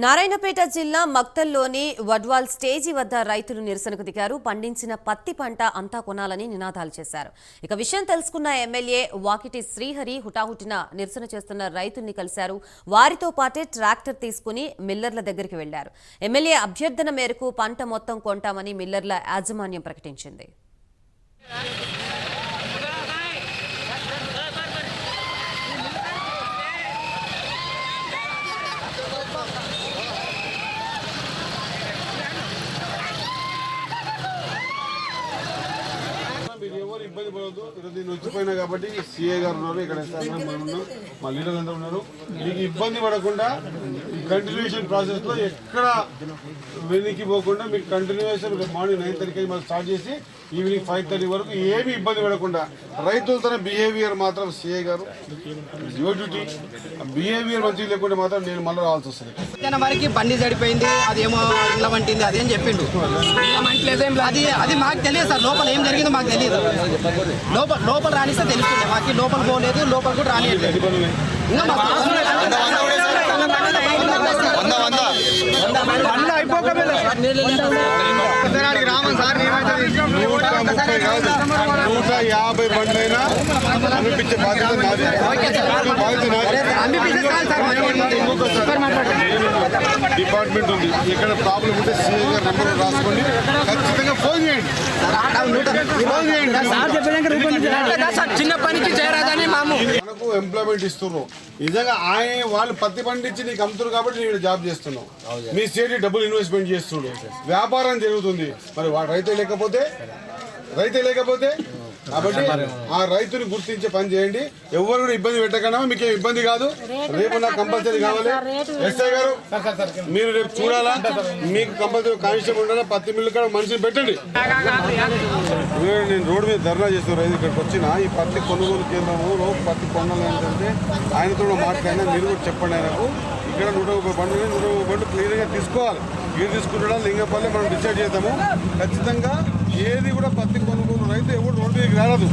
నారాయణపేట జిల్లా మక్తల్లోని వడ్వాల్ స్టేజీ వద్ద రైతులు నిరసనకు దిగారు. పండించిన పత్తి పంట అంతా కొనాలని నినాదాలు చేశారు. ఇక విషయం తెలుసుకున్న ఎమ్మెల్యే వాకిటి శ్రీహరి హుటాహుటిన నిరసన చేస్తున్న రైతుల్ని కలిశారు. వారితో పాటే ట్రాక్టర్ తీసుకుని మిల్లర్ల దగ్గరికి వెళ్లారు. ఎమ్మెల్యే అభ్యర్థన మేరకు పంట మొత్తం కొంటామని మిల్లర్ల యాజమాన్యం ప్రకటించింది. ఇబ్బంది పడవద్దు. ఈరోజు నేను వచ్చిపోయినా కాబట్టి సిఏ గారు ఉన్నారు, ఇక్కడ ఉన్నారు, మా లీడర్లు అందరూ ఉన్నారు. మీకు ఇబ్బంది పడకుండా కంటిన్యూషన్ ప్రాసెస్ లో ఎక్కడ వెనక్కి పోకుండా మీకు కంటిన్యూషన్ మార్నింగ్ 9:30 మనం స్టార్ట్ చేసి ఈవినింగ్ 5:30 వరకు ఏమి ఇబ్బంది పడకుండా రైతుల తన బిహేవియర్ మాత్రం సిఏ గారు యువర్ డ్యూటీ బిహేవియర్ మంచిగా లేకుండా మాత్రం నేను మళ్ళీ రావాల్సి వస్తుంది. వరకు బండి చడిపోయింది, అదేమో ఇళ్ళ వంటింది, అదేం చెప్పిండు. అది మాకు తెలియదు సార్, లోపల ఏం జరిగిందో మాకు తెలియదు. లోపల రానిస్తే తెలుస్తుంది మాకు. లోపల పోలేదు, లోపల కూడా రానియట్లేదు. $150 బండ్లైనా అనిపించే బాధ్యత డిపార్ట్మెంట్ ఉంది. ఎక్కడ ప్రాబ్లం ఉంటే సీఏ గారు నెంబర్ రాసుకోండి, ఖచ్చితంగా ఫోన్ చేయండి. చిన్న పనికి చేరాదని మనకు ఎంప్లాయ్మెంట్ ఇస్తున్నారు. నిజంగా వాళ్ళు పత్తి పండించి నీకు అమ్ముతున్నారు కాబట్టి నేను జాబ్ చేస్తున్నావు. మీ స్టేట్ డబ్బులు ఇన్వెస్ట్మెంట్ చేస్తున్నాడు, వ్యాపారం జరుగుతుంది. మరి రైతే లేకపోతే కాబట్టి ఆ రైతుని గుర్తించే పని చేయండి. ఎవరు కూడా ఇబ్బంది పెట్టకన్నా మీకు ఇబ్బంది కాదు. రేపు నాకు కంపల్సరీ కావాలి. ఎస్ఐ గారు మీరు రేపు చూడాలా, మీకు కంపల్సరీ కానిస్టేబుల్ ఉండాలా. పత్తి మిల్లు కూడా మనిషిని పెట్టండి. నేను రోడ్డు మీద ధర్నా చేస్తున్న రైతు ఇక్కడికి వచ్చిన ఈ పత్తి కొనుగోలు కేంద్రంలో పత్తి కొనాలి ఏంటంటే ఆయనతో మాట్లాడినా మీరు కూడా చెప్పండి. ఆయనకు ఇక్కడ 101 బండ్లు క్లియర్గా తీసుకోవాలి. ఏది తీసుకుంటాడా లింగపల్లి మనం డిసైడ్ చేద్దాము. ఖచ్చితంగా ఏది కూడా పత్తి కొనుగోలు రైతు ఎవరు రోడ్డు మీదకి రాలేదు.